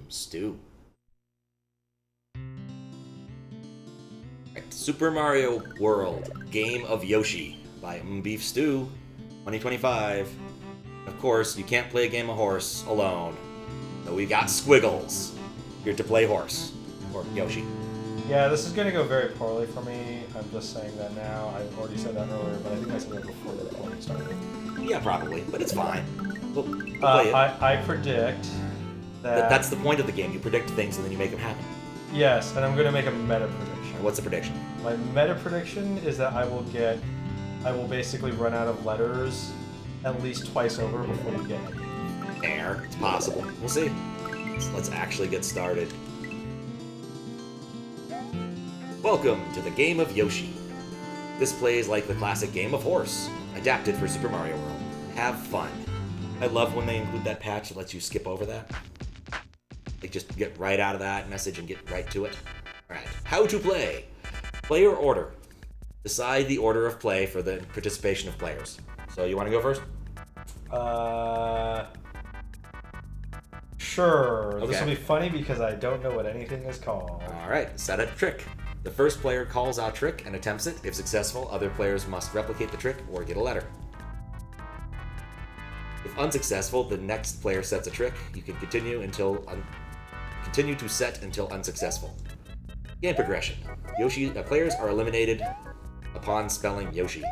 Stew. Right, Super Mario World Game of Yoshi by mmBeefStew 2025. Of course, you can't play a game of horse alone. So we got Squiggles here to play horse. Or Yoshi. Yeah, this is going to go very poorly for me. I'm just saying that now. I already said that earlier, but I think I said that before the recording started. Yeah, probably, but it's fine. We'll play it. I predict that... That's the point of the game. You predict things and then you make them happen. Yes, and I'm going to make a meta prediction. What's the prediction? My meta prediction is that I will basically run out of letters at least twice over before you get it. Fair. It's possible. We'll see. Let's actually get started. Welcome to the Game of Yoshi. This plays like the classic game of horse, adapted for Super Mario World. Have fun. I love when they include that patch that lets you skip over that. Like, just get right out of that message and get right to it. Alright, how to play. Player order. Decide the order of play for the participation of players. So, you want to go first? Sure. Okay. This will be funny because I don't know what anything is called. Alright, set a trick. The first player calls out trick and attempts it. If successful, other players must replicate the trick or get a letter. If unsuccessful, the next player sets a trick. You can continue to set until unsuccessful. Game progression. Players are eliminated upon spelling Yoshi.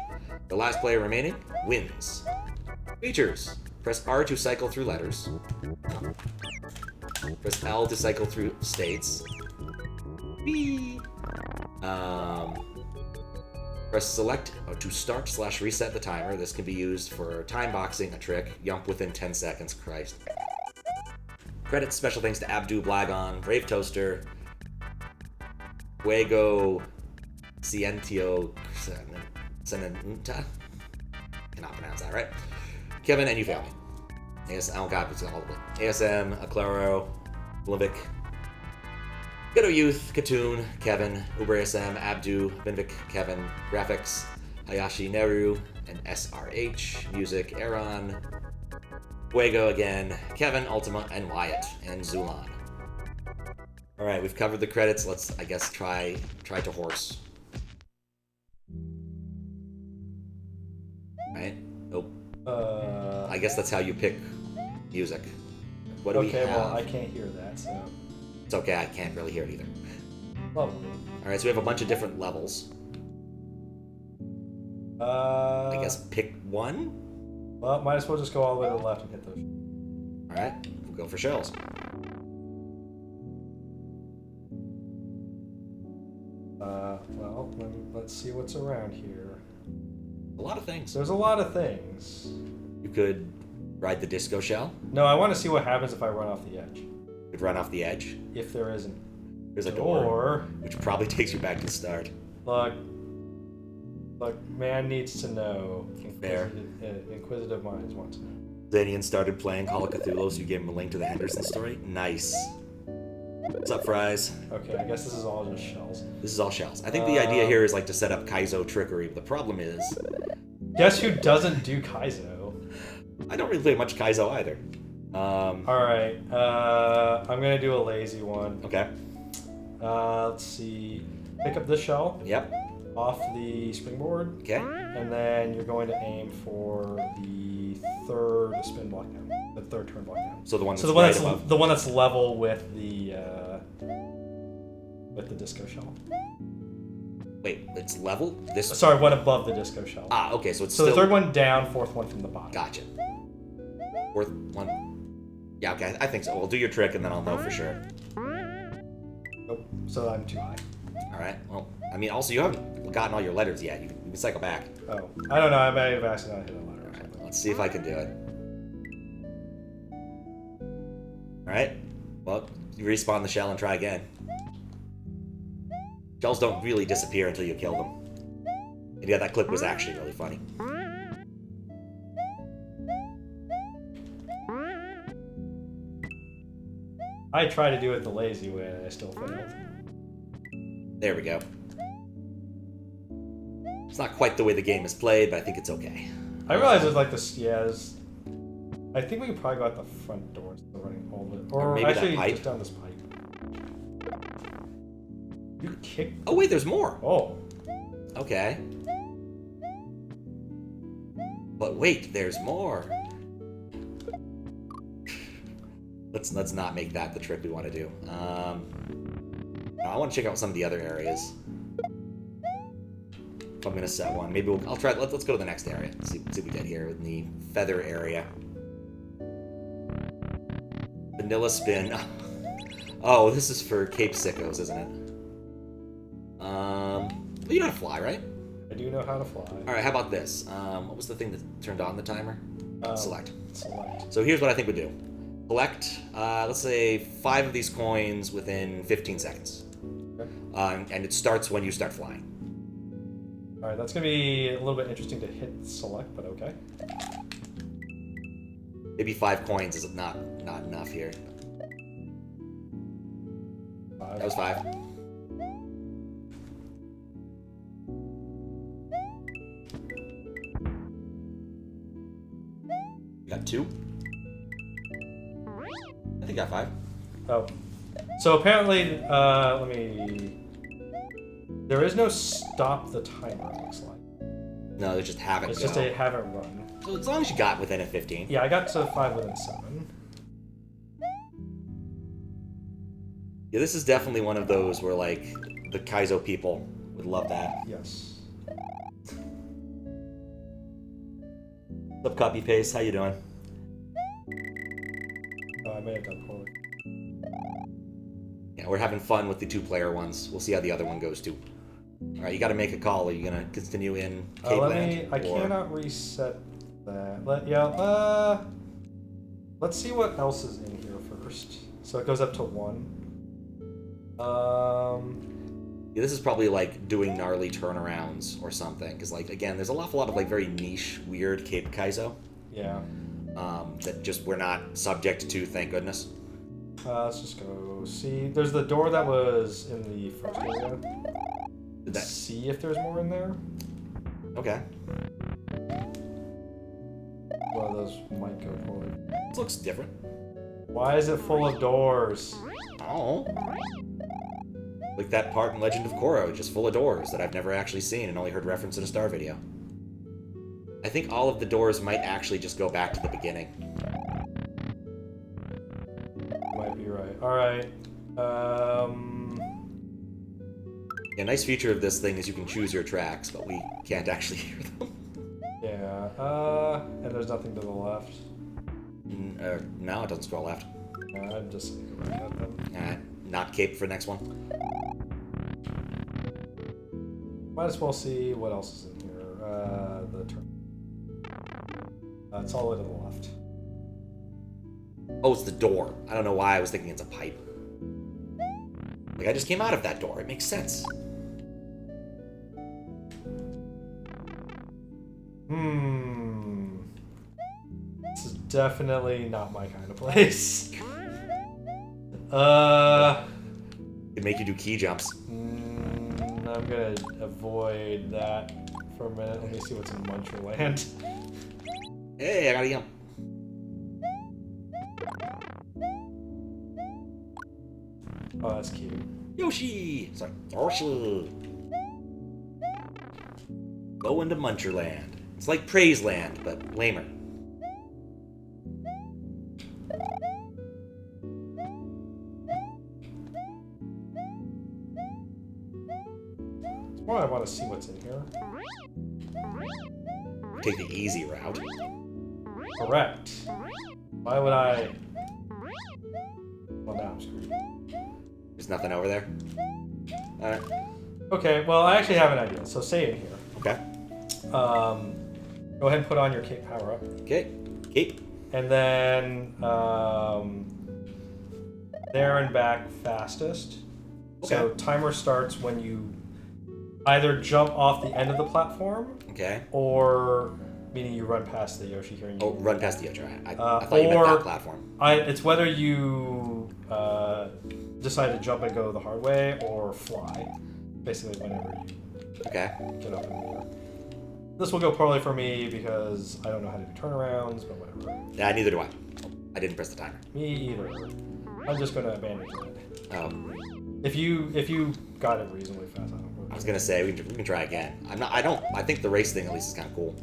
The last player remaining wins. Features. Press R to cycle through letters. Press L to cycle through states. Whee! Press select to start/reset the timer. This can be used for time boxing a trick. Yump within 10 seconds. Christ. Credits special thanks to Abdu, Blagon, Brave Toaster, Fuego, Cientio, Senenta. Cannot pronounce that right. Kevin and you fail me. Oh god, it's all of it. ASM, Aclaro, Blivic, Ghetto Youth, Katoon, Kevin, Uber ASM, Abdu, Vinvic, Kevin, Graphics, Hayashi Neru, and SRH, Music, Aaron, Fuego again, Kevin, Ultima, and Wyatt, and Zulan. Alright, we've covered the credits. Let's, I guess, try to horse. Right? Nope. I guess that's how you pick music. What do we have? Okay, well, I can't hear that, so... It's okay, I can't really hear it either. Lovely. Alright, so we have a bunch of different levels. I guess pick one? Well, might as well just go all the way to the left and hit those. Alright, we'll go for shells. Well, let's see what's around here. A lot of things. There's a lot of things. You could ride the disco shell. No, I want to see what happens if I run off the edge. You could run off the edge. If there isn't. There's a door, which probably takes you back to the start. Look, man needs to know. Fair. Inquisitive minds want to know. Zanian started playing Call of Cthulhu, so you gave him a link to the Henderson story. Nice. What's up, Fries? Okay, I guess this is all just shells. This is all shells. I think the idea here is like to set up Kaizo trickery, but the problem is... Guess who doesn't do Kaizo? I don't really play much Kaizo either. Alright, I'm gonna do a lazy one. Okay. Let's see. Pick up this shell. Yep. Off the springboard. Okay. And then you're going to aim for the third spin block down. The third turn block down. So the one that's the one that's level with the disco shell. Wait, it's level? This. Sorry, one above the disco shell. Ah, okay, so it's so still... the third one down, fourth one from the bottom. Gotcha. Fourth one. Yeah, okay, I think so. Well, do your trick and then I'll know for sure. Nope. So I'm too high. All right. Well, I mean, also you haven't gotten all your letters yet. You can cycle back. Oh, I don't know. I might have accidentally hit a letter. All right. Let's see if I can do it. All right. Well, you respawn the shell and try again. Shells don't really disappear until you kill them. And yeah, that clip was actually really funny. I tried to do it the lazy way and I still failed. There we go. It's not quite the way the game is played, but I think it's okay. I realize there's like this, I think we could probably go out the front door instead of running all little bit. Or maybe actually, that pipe. just down this pipe. You kick. Oh wait, there's more. Oh. Okay. But wait, there's more. Let's not make that the trip we want to do. I want to check out some of the other areas. If I'm gonna set one, maybe I'll try. Let's go to the next area. See what we get here in the feather area. Vanilla spin. Oh, this is for Cape Sickos, isn't it? Well, you know how to fly, right? I do know how to fly. All right. How about this? What was the thing that turned on the timer? Select. Select. So here's what I think we do. Collect, let's say, 5 of these coins within 15 seconds. Okay. And it starts when you start flying. All right, that's gonna be a little bit interesting to hit select, but okay. Maybe 5 coins is not enough here. 5. That was 5. You got 2? I think I got 5. Oh. So apparently, let me... There is no stop the timer, it looks like. No, they just haven't. It's just a have it run. So as long as you got within a 15. Yeah, I got to 5 within 7. Yeah, this is definitely one of those where, like, the Kaizo people would love that. Yes. What's up, copy paste? How you doing? Oh, I may have done poorly. Yeah, we're having fun with the 2-player ones. We'll see how the other one goes too. All right, you got to make a call. Are you gonna continue in Cape Land? I cannot reset that. Let's see what else is in here first. So it goes up to 1. Yeah, this is probably like doing gnarly turnarounds or something. Because, like, again, there's an awful lot of like very niche, weird Cape Kaizo. Yeah. That just we're not subject to, thank goodness. Let's just go see. There's the door that was in the first area. See if there's more in there. Okay. One of those might go forward. This looks different. Why is it full of doors? Oh. Like that part in Legend of Korra, just full of doors that I've never actually seen and only heard reference in a Star video. I think all of the doors might actually just go back to the beginning. Might be right. Alright. Yeah, nice feature of this thing is you can choose your tracks, but we can't actually hear them. Yeah, and there's nothing to the left. No, it doesn't scroll left. I'm just gonna go back at them. Not Cape for next one. Might as well see what else is in here. The turn. It's all the way to the left. Oh, it's the door. I don't know why I was thinking it's a pipe. Like, I just came out of that door. It makes sense. This is definitely not my kind of place. It'd make you do key jumps. I'm gonna avoid that for a minute. Let me see what's in Muncherland. Hey, I got a yum. Oh, that's cute. Yoshi! Sorry. Yoshi! Go into Muncherland. It's like Praiseland, but lamer. Well, I want to see what's in here. Take the easy route. Correct. Why would I... Well, now I'm screwed. There's nothing over there? Alright. Okay, well, I actually have an idea. So stay in here. Okay. Go ahead and put on your cape power up. Okay. Cape. And then there and back fastest. Okay. So timer starts when you either jump off the end of the platform, Okay. or meaning you run past the Yoshi here. And you, run past the Yoshi. I thought you meant that platform. It's whether you decide to jump and go the hard way or fly. Basically, whenever you Okay. get up in the air. This will go poorly for me because I don't know how to do turnarounds, but whatever. Yeah, neither do I. I didn't press the timer. Me either. I'm just gonna abandon it. Oh. If you got it reasonably fast, I don't really I was gonna say we can try again. I think the race thing at least is kind of cool.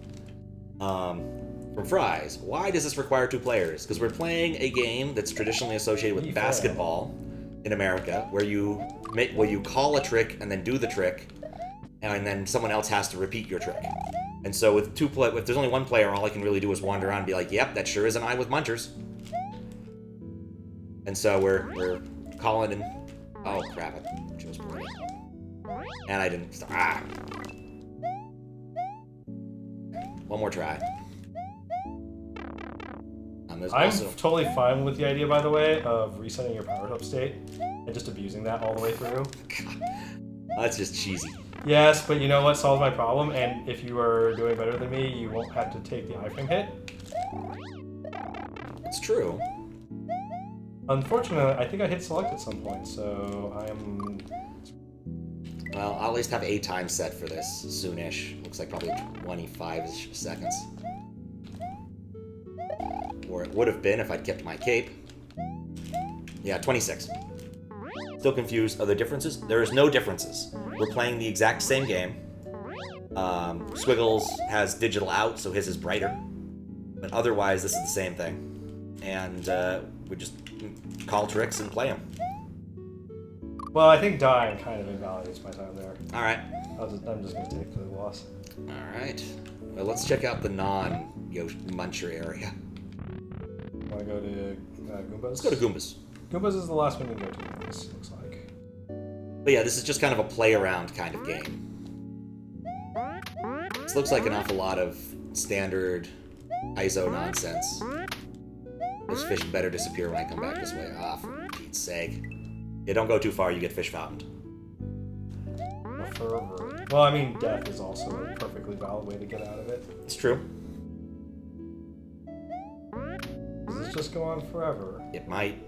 From Fries, why does this require 2 players? Because we're playing a game that's traditionally associated with basketball in America, where you call a trick and then do the trick, and then someone else has to repeat your trick. And so if there's only 1 player, all I can really do is wander around and be like, "Yep, that sure is an eye with munchers." And so we're calling and oh crap, I chose poorly. And I didn't. Ah. One more try. I'm totally fine with the idea, by the way, of resetting your powered up state and just abusing that all the way through. That's just cheesy. Yes, but you know what solves my problem? And if you are doing better than me, you won't have to take the iframe hit. It's true. Unfortunately, I think I hit select at some point, so I am... Well, I'll at least have a time set for this soonish. Looks like probably 25 seconds. Or it would have been if I'd kept my cape. Yeah, 26. Still confused. Are there differences? There is no differences. We're playing the exact same game. Squiggles has digital out, so his is brighter. But otherwise, this is the same thing. And we just call tricks and play them. Well, I think dying kind of invalidates my time there. Alright. I'm just going to take the loss. Alright. Well, let's check out the non-muncher area. Want to go to Goombas? Let's go to Goombas. Goombas is the last one you go to, this looks like. But yeah, this is just kind of a play-around kind of game. This looks like an awful lot of standard ISO nonsense. Those fish better disappear when I come back this way. Ah, for Pete's sake. Yeah, don't go too far, you get fish fountained. Well, I mean, death is also a perfectly valid way to get out of it. It's true. Does this just go on forever? It might.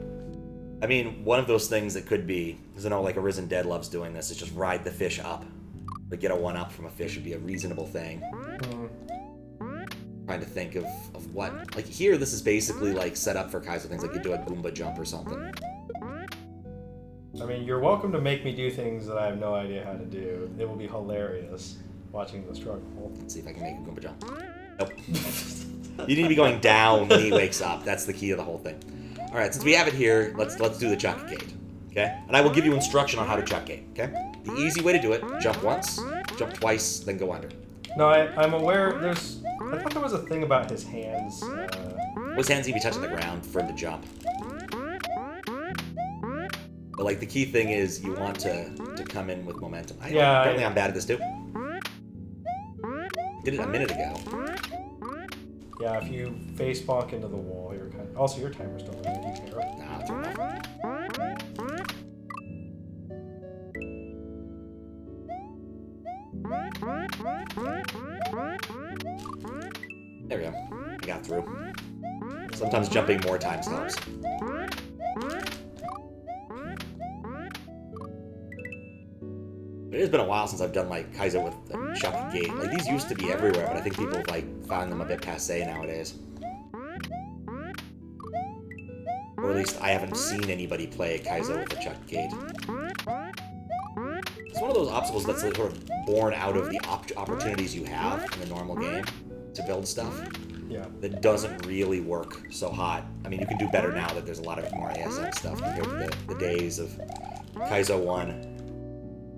I mean, one of those things that could be, because I know like Arisen Dead loves doing this, is just ride the fish up. But get a 1-up from a fish would be a reasonable thing. Trying to think of what... Like here, this is basically like set up for Kaizo things, like you do a Goomba jump or something. I mean, you're welcome to make me do things that I have no idea how to do. It will be hilarious watching the struggle. Let's see if I can make a Goomba jump. Nope. You need to be going down when he wakes up. That's the key of the whole thing. Alright, since we have it here, let's do the chuck gate. Okay? And I will give you instruction on how to chuck gate. Okay? The easy way to do it, jump once, jump twice, then go under. No, I'm aware there's... I thought there was a thing about his hands. His hands need to be touching the ground for him to jump. But like the key thing is you want to come in with momentum. Apparently I'm bad at this too. Did it a minute ago. Yeah, if you face bonk into the wall, you're kind of... Also, your timer's still running. Do you care? Nah, turn it off. There we go. I got through. Sometimes jumping more times helps. It has been a while since I've done like Kaizo with the chuck gate. Like these used to be everywhere, but I think people have like found them a bit passé nowadays. Or at least I haven't seen anybody play Kaizo with the chuck gate. It's one of those obstacles that's sort of born out of the opportunities you have in the normal game to build stuff. Yeah. That doesn't really work so hot. I mean, you can do better now that there's a lot of more ASM stuff compared to the days of Kaizo 1.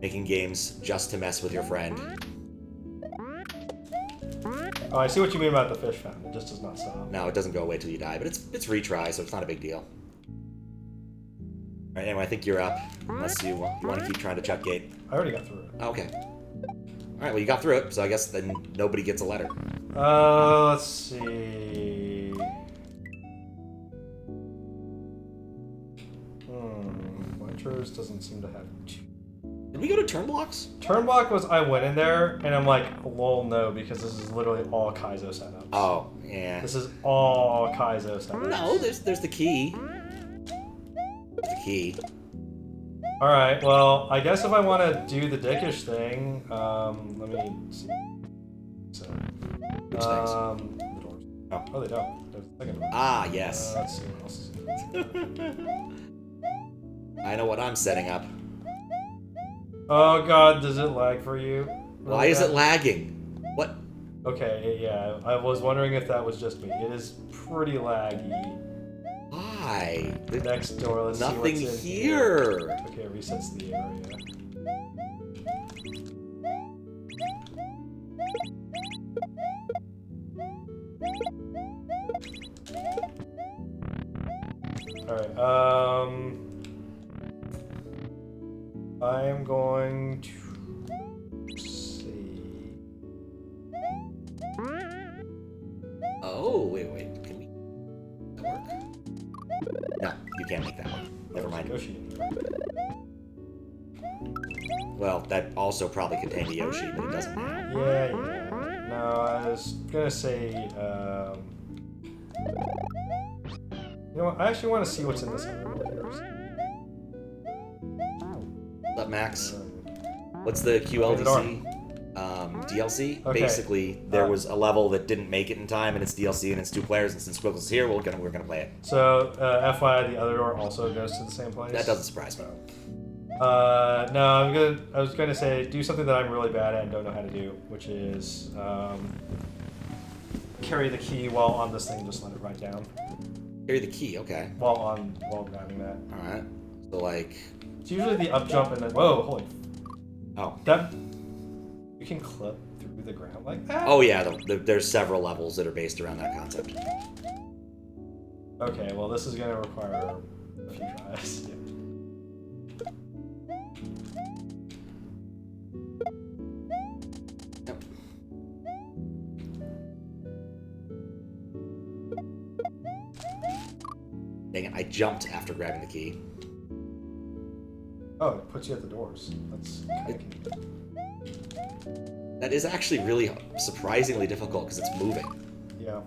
Making games just to mess with your friend. Oh, I see what you mean about the fish fountain. It just does not stop. No, it doesn't go away till you die, but it's retry, so it's not a big deal. Alright, anyway, I think you're up. Unless you want to keep trying to chuck gate. I already got through it. Okay. Alright, well you got through it, so I guess then nobody gets a letter. Let's see... Montrose doesn't seem to have two. Did we go to turn blocks? Turn block was I went in there and I'm like, lol, no, because this is literally all Kaizo setups. Oh, yeah. This is all Kaizo setups. No, there's the key. There's the key. Alright, well, I guess if I want to do the dickish thing, let me see. So, Which things? the doors. Oh, they don't. Second door. Ah, yes. Let's see what else is I know what I'm setting up. Oh god, does it lag for you? Why is it lagging? What? Okay, yeah, I was wondering if that was just me. It is pretty laggy. Why? The next door, let's Nothing see what's in here. Okay, it resets the area. Alright, I am going to see. Oh, wait. Can we... That work? No, you can't make that work. Never mind. Yoshi in here. Well, that also probably contained a Yoshi, but it doesn't matter. Yeah. No, I was gonna say, you know what, I actually want to see what's in this other one here. What's up, Max? What's the QLDC DLC? Okay. Basically, there was a level that didn't make it in time, and it's DLC, and it's 2 players, and since Squiggles is here, we're gonna play it. So, FYI, the other door also goes to the same place. That doesn't surprise me. No, I was gonna say, do something that I'm really bad at and don't know how to do, which is, carry the key while on this thing, just let it ride down. Carry the key, okay. While grabbing that. Alright. So, like... It's usually the up jump and then, whoa, holy. Oh. That, you can clip through the ground like that? Oh yeah, there's several levels that are based around that concept. Okay, well this is gonna require a few tries. Yeah. Yep. Dang it, I jumped after grabbing the key. Oh, it puts you at the doors. That's kind of convenient. That is actually really surprisingly difficult because it's moving. Yeah.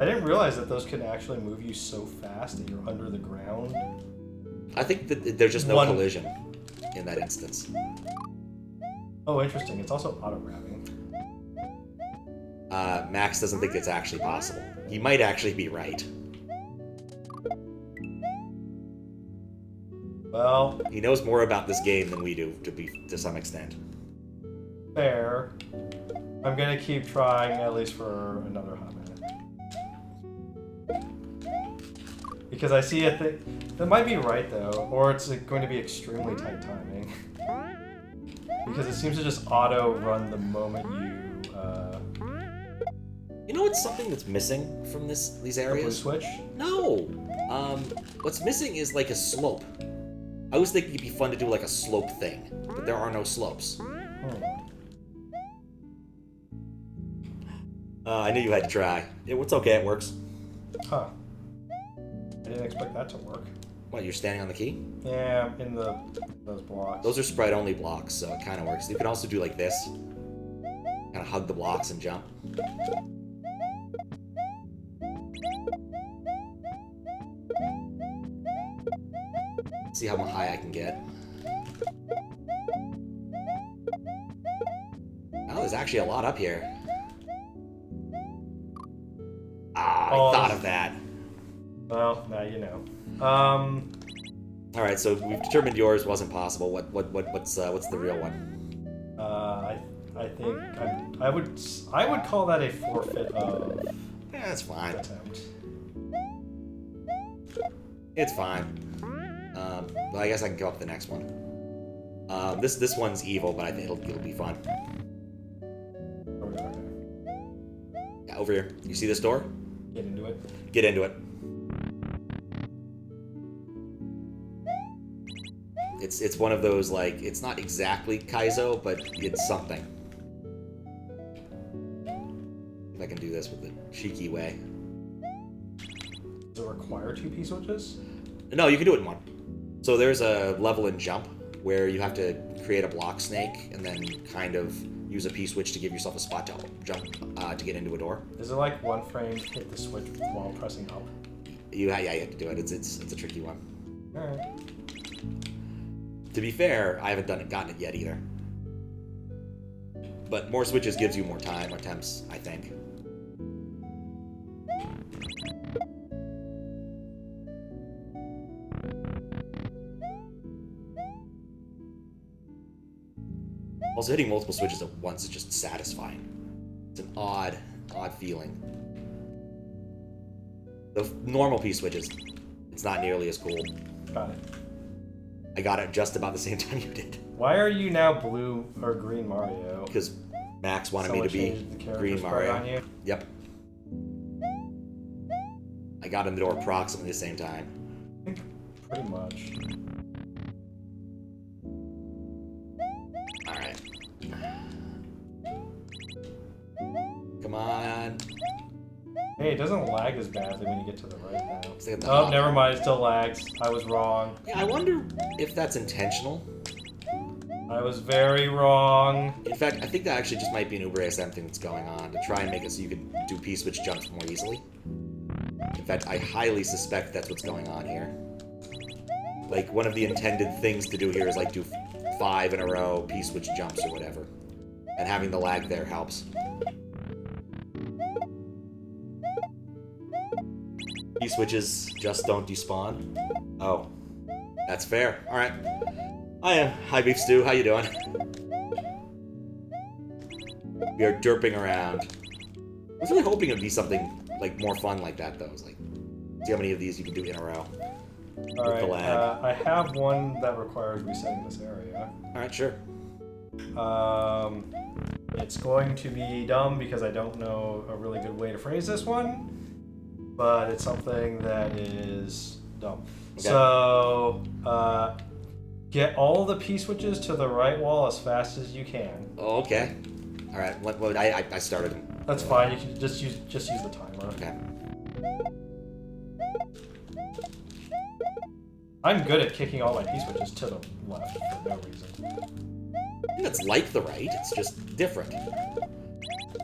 I didn't realize that those can actually move you so fast that you're under the ground. I think that there's just no collision in that instance. Oh, interesting. It's also auto-grabbing. Max doesn't think it's actually possible. He might actually be right. Well, he knows more about this game than we do, to some extent. Fair. I'm gonna keep trying at least for another hot minute. Because I see a thing that might be right though, or it's going to be extremely tight timing. Because it seems to just auto run the moment you. You know what's something that's missing from these areas? The blue switch? No. What's missing is like a slope. I was thinking it'd be fun to do like a slope thing, but there are no slopes. I knew you had to try. It's okay, it works. Huh. I didn't expect that to work. What, you're standing on the key? Yeah, in those blocks. Those are sprite-only blocks, so it kind of works. You can also do like this. Kind of hug the blocks and jump. See how high I can get. Oh, there's actually a lot up here. Ah, I thought of that. Well, now you know. All right, so we've determined yours wasn't possible. What's the real one? I think I would call that a forfeit of. Yeah, that's fine. Attempt. It's fine. Well, I guess I can go up to the next one. This one's evil, but I think it'll be fun. Yeah, over here. You see this door? Get into it. Get into it. It's one of those, like, it's not exactly Kaizo, but it's something. If I can do this with the cheeky way. Does it require 2 P-switches? No, you can do it in one. So there's a level in Jump where you have to create a block snake and then kind of use a P-switch to give yourself a spot to jump to get into a door. Is it like 1 frame hit the switch while pressing up? Yeah, you have to do it. It's a tricky one. Alright. To be fair, I haven't gotten it yet either. But more switches gives you more time or attempts, I think. Also, hitting multiple switches at once is just satisfying. It's an odd feeling. The normal P switches, it's not nearly as cool. Got it. I got it just about the same time you did. Why are you now blue or green Mario? Because Max wanted me to be green Mario. Yep. I got in the door approximately the same time. I think pretty much. Alright. Come on. Hey, it doesn't lag as badly when you get to the right now. Oh, never mind, it still lags. I was wrong. Yeah, I wonder if that's intentional. I was very wrong. In fact, I think that actually just might be an Uber ASM thing that's going on to try and make it so you can do P-switch jumps more easily. In fact, I highly suspect that's what's going on here. Like, one of the intended things to do here is, like, do 5 in a row P-switch jumps or whatever. And having the lag there helps. P-switches just don't despawn. Oh. That's fair. Alright. Hi, BeefStew. How you doing? We are derping around. I was really hoping it would be something, like, more fun like that, though. It's like, see how many of these you can do in a row. Alright, I have one that requires resetting this area. Alright, sure. It's going to be dumb because I don't know a really good way to phrase this one, but it's something that is dumb. Okay. So, get all the P-switches to the right wall as fast as you can. Oh, okay. Alright, I started. That's fine, you can just use the timer. Okay. I'm good at kicking all my P-switches to the left for no reason. I think it's like the right, it's just different.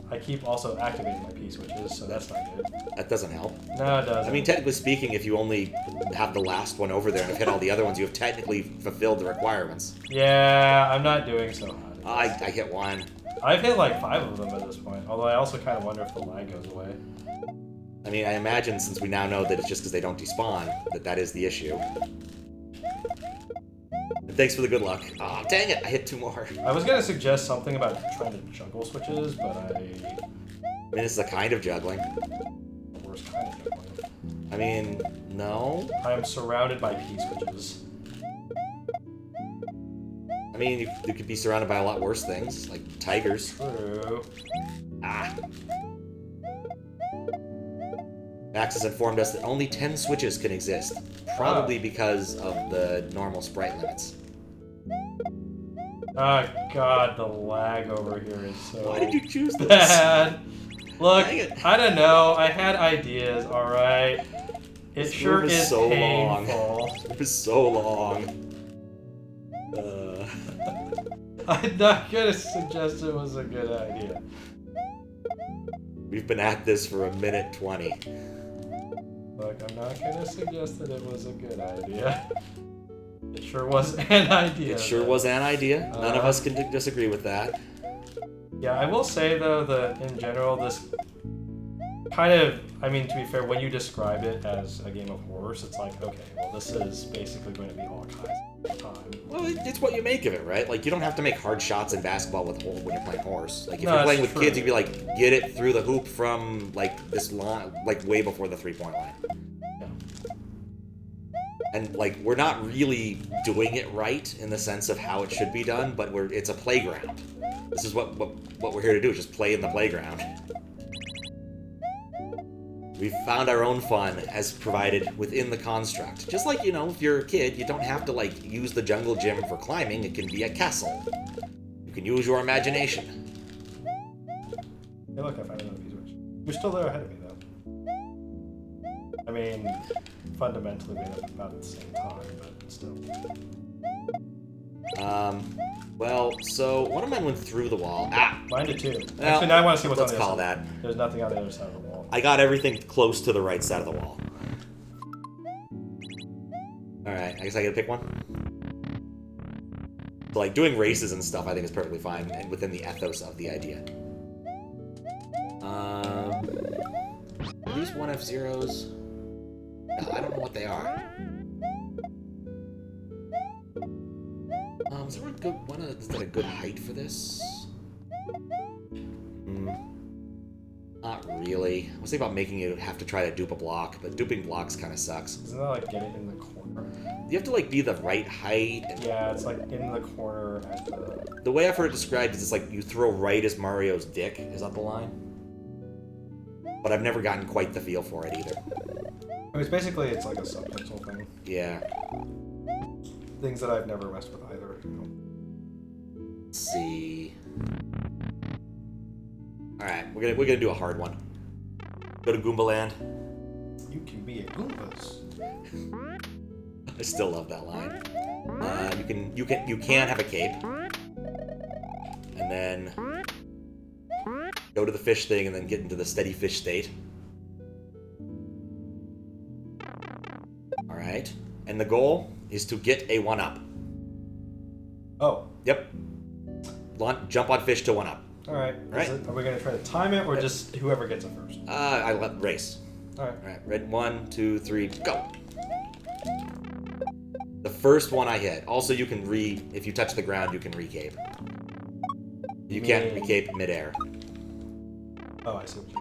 I keep also activating my P-switches, so that's not good. That doesn't help. No, it doesn't. I mean, technically speaking, if you only have the last one over there and have hit all the other ones, you have technically fulfilled the requirements. Yeah, I'm not doing so hot. I hit one. I've hit like 5 of them at this point, although I also kind of wonder if the lag goes away. I mean, I imagine since we now know that it's just because they don't despawn, that is the issue. And thanks for the good luck. Oh, dang it, I hit 2 more. I was going to suggest something about trying to juggle switches, but I mean, this is a kind of juggling. The worst kind of juggling. I mean, no. I am surrounded by P-switches. I mean, you could be surrounded by a lot worse things, like tigers. True. Ah. Max has informed us that only 10 switches can exist, probably because of the normal sprite limits. Oh god, the lag over here is so Why did you choose this? bad. Look, I don't know. I had ideas, alright? It sure is so painful. Long. It was so long. I'm not gonna suggest it was a good idea. We've been at this for 1:20. Look, I'm not gonna suggest that it was a good idea. It sure was an idea. It sure was an idea. None of us can disagree with that. Yeah, I will say though that in general, this kind of, I mean, to be fair, when you describe it as a game of horse, it's like, okay, well, this is basically going to be all kinds of time. Well, it's what you make of it, right? Like, you don't have to make hard shots in basketball when you're playing horse. Like, if you're playing with kids, you'd be like, get it through the hoop from, like, this line, like, way before the three-point line. Yeah. And, like, we're not really doing it right in the sense of how it should be done, but it's a playground. This is what we're here to do, is just play in the playground. We've found our own fun as provided within the construct. Just like, you know, if you're a kid, you don't have to, like, use the jungle gym for climbing. It can be a castle. You can use your imagination. Hey, look, I found another P-switch. You're still there ahead of me, though. I mean, fundamentally, we ended up about at the same time, but still. Well, so one of mine went through the wall. Ah! Mine did too. Well, actually, now I want to see what's on the let's call other side. that. There's nothing on the other side of the wall. I got everything close to the right side of the wall. Alright, I guess I gotta pick one. So, like, doing races and stuff I think is perfectly fine and within the ethos of the idea. Are these 1F-Zeros? No, I don't know what they are. Is there a good one? Is that a good height for this? Not really. I was thinking about making you have to try to dupe a block, but duping blocks kind of sucks. Isn't that like get it in the corner? You have to like be the right height. And Yeah, it's like in the corner at the... The way I've heard it described is it's like you throw right as Mario's dick. Is that the line? But I've never gotten quite the feel for it either. I mean, it's like a subpixel thing. Yeah. Things that I've never messed with either. You know? Let's see. Alright, we're gonna do a hard one. Go to Goomba Land. You can be a Goombas. I still love that line. You can have a cape. And then go to the fish thing and then get into the steady fish state. Alright. And the goal is to get a 1-up. Oh. Yep. Jump on fish to 1-up. Alright. Right. Are we going to try to time it, or just whoever gets it first? I let race. Alright. Alright, ready? 1, 2, 3, go! The first one I hit. Also, you can if you touch the ground, you can recape. You can't recape midair. Oh, I see what you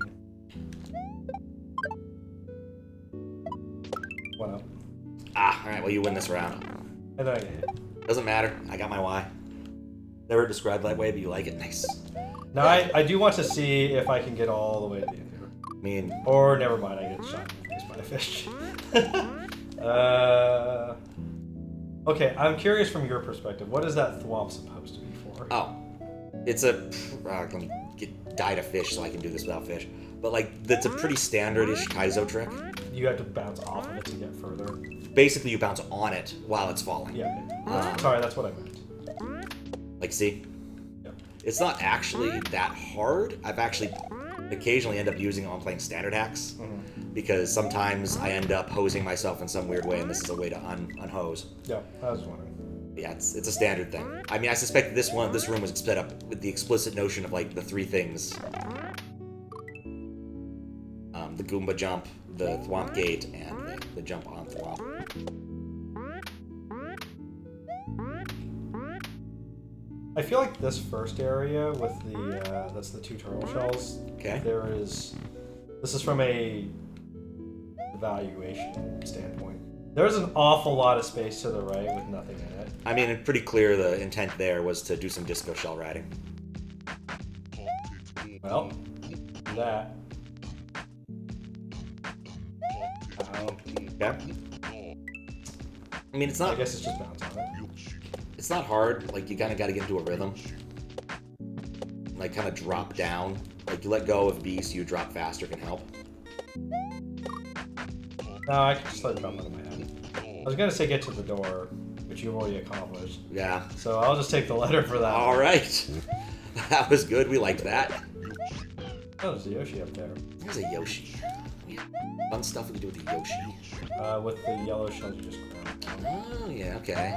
mean. 1-up. Alright, well, you win this round. And then I get hit. Doesn't matter. I got my Y. Never described that way, but you like it. Nice. Now, I do want to see if I can get all the way to the end here. I mean... Or, never mind, I get shot in the face by a fish. Okay, I'm curious from your perspective. What is that thwomp supposed to be for? Oh. It's a... let me die to fish so I can do this without fish. But, like, that's a pretty standard-ish Kaizo trick. You have to bounce off of it to get further. Basically, you bounce on it while it's falling. Yeah. Sorry, that's what I meant. Like, see? Yep. It's not actually that hard. I've actually occasionally end up using it on playing standard hacks. Because sometimes I end up hosing myself in some weird way, and this is a way to unhose. Yeah, I was wondering. Yeah, it's a standard thing. I mean, I suspect this room was set up with the explicit notion of, like, the 3 things. The Goomba jump, the Thwomp gate, and the jump on Thwomp. I feel like this first area with the, that's the 2 turtle shells. Okay. This is from a evaluation standpoint. There's an awful lot of space to the right with nothing in it. I mean, it's pretty clear the intent there was to do some disco shell riding. Well, that. Okay. I mean, it's not... I guess it's just bounce on it. It's not hard. Like, you kind of got to get into a rhythm. Like, kind of drop down. Like, you let go of B so you drop faster can help. No, I can just let it jump into my head. I was going to say get to the door, which you've already accomplished. Yeah. So I'll just take the letter for that. All right. That was good. We liked that. Oh, there's a Yoshi up there. There's a Yoshi. Fun stuff we can do with the Yoshi. With the yellow shell, you just grab. Oh, yeah, okay.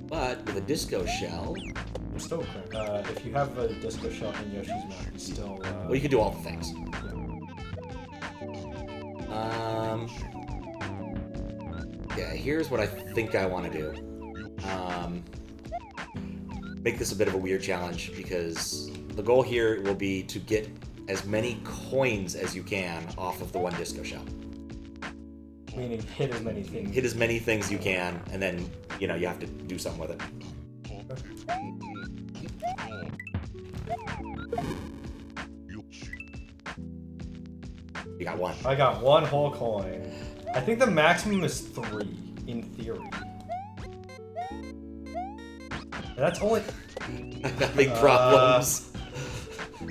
But with a disco shell... It's still if you have a disco shell in Yoshi's mouth, it's still... well, you can do all the things. Yeah, here's what I think I want to do. Make this a bit of a weird challenge, because the goal here will be to get as many coins as you can off of the 1 disco shell. Meaning hit as many things. Hit as many things you can, and then, you know, you have to do something with it. You got 1. I got 1 whole coin. I think the maximum is 3, in theory. And that's only... Having problems.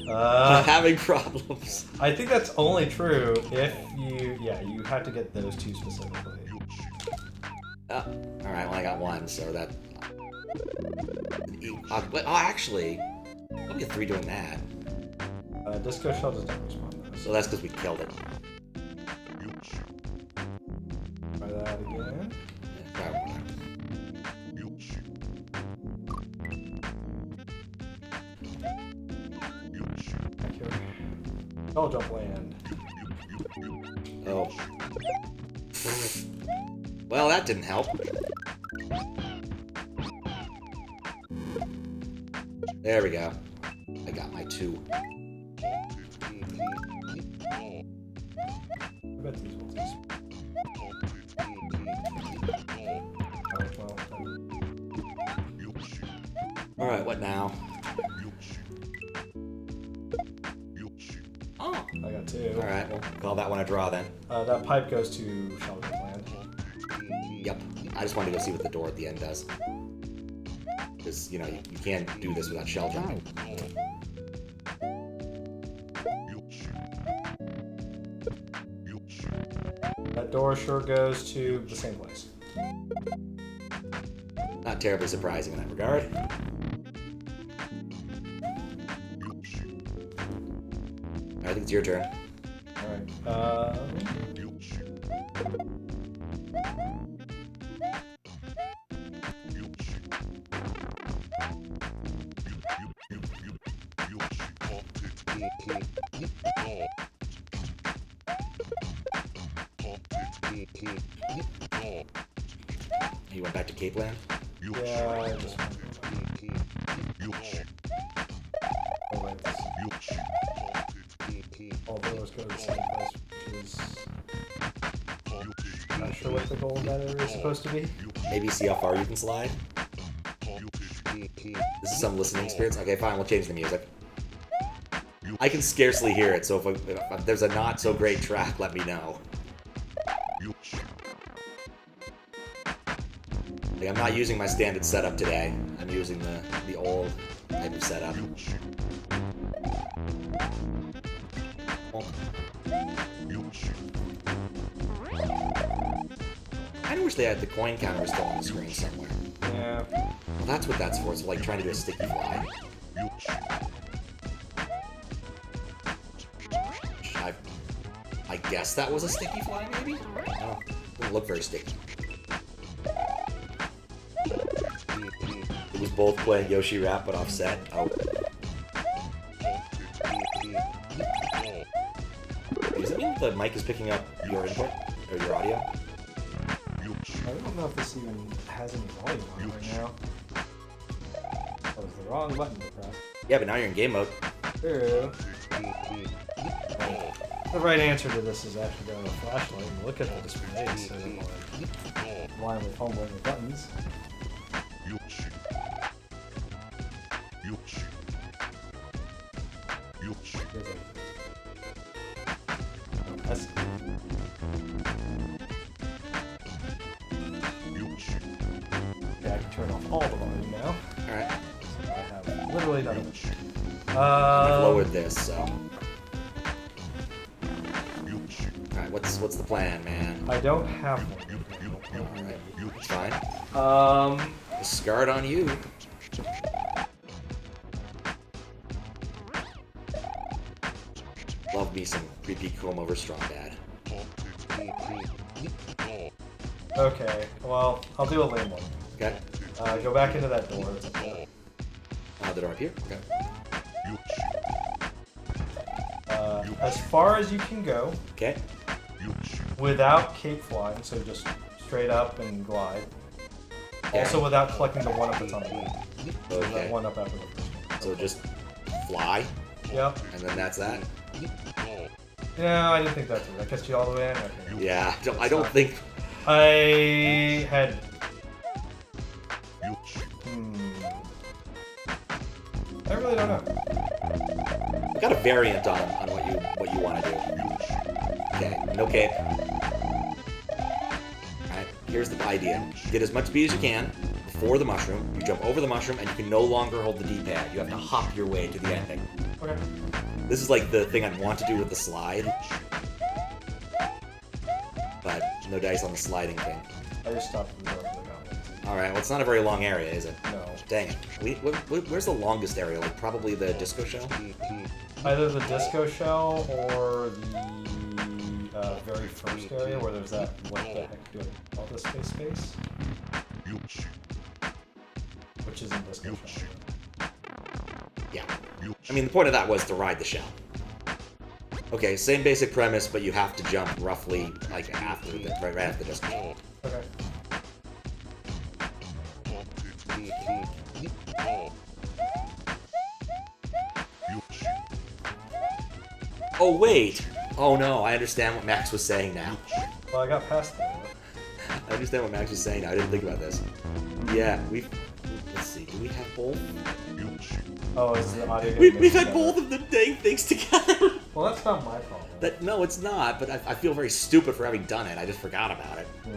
Having problems. I think that's only true if you... Yeah, you have to get those 2 specifically. Alright, well, I got 1, so that... actually... I'll get 3 doing that. Disco shell does not respond to this. So that's because we killed it. Try that again. Shell jump land. Oh. Well, that didn't help. There we go. I got my 2. I bet these ones are Alright, what now? Oh! I got 2. Alright, we'll call that one a draw then. That pipe goes to Shelter Land. Yep. I just wanted to go see what the door at the end does. Because, you know, you can't do this without shell jumping. That door sure goes to the same place. Not terribly surprising in that regard. I think it's your turn. Alright. You went back to Cape Land? Yeah, I just all doors go to the same place, which is not sure what the goal of that area is supposed to be. Maybe see how far you can slide? This is some listening experience. Okay, fine, we'll change the music. I can scarcely hear it, so if there's a not so great track, let me know. Like, I'm not using my standard setup today. I'm using the old type of setup. I wish they had the coin counter still on the screen somewhere. Yeah. Well, that's what that's for. It's like trying to do a sticky fly. I guess that was a sticky fly, maybe? Oh, didn't look very sticky. It was both playing Yoshi Rap but offset. Oh. Does it mean the mic is picking up your input or your audio? I don't know if this even has any volume on it right now. That was the wrong button to press. Yeah, but now you're in game mode. True. The right answer to this is actually go to the flashlight and look at the display instead of like blindly fumbling the buttons. That's okay, I can turn off all the volume now. Alright. So I have literally nothing. I've lowered this, so. Alright, what's the plan, man? I don't have one. Alright, it's fine. Discard on you. Love me some creepy comb over strong dad. Okay, well, I'll do a lame one. Okay. Go back into that door. That's up there. The door up here? Okay. As far as you can go, Okay. without cape flying, so just straight up and glide. Okay. Also without collecting the 1-up that's on the way. So Okay. that 1-up after the first one. So just fly, Yep. and then that's that? Yeah, I didn't think that through. That gets you all the way in? Okay. Yeah, I don't think... I had... I really don't know. I got a variant on what you want to do. Okay, no cape. Alright, here's the idea. Get as much speed as you can before the mushroom. You jump over the mushroom, and you can no longer hold the D-pad. You have to hop your way to the ending. Okay. This is like the thing I'd want to do with the slide. But no dice on the sliding thing. I just stopped the door for the goblins. Alright, well it's not a very long area, is it? No. Dang it. Where's the longest area? Like probably the disco shell? Either the disco shell or the very first area where there's that, what the heck do I call this space? Which is in disco shell. Yeah. I mean, the point of that was to ride the shell. Okay, same basic premise, but you have to jump roughly like after the right after this. Okay. Oh wait! Oh no, I understand what Max was saying now. Well, I got past that. I understand what Max was saying now. I didn't think about this. Yeah, let's see. Do we have both? Oh, is the audio? We've had both of them dang things together. Well, that's not my problem. No, it's not. But I feel very stupid for having done it. I just forgot about it. All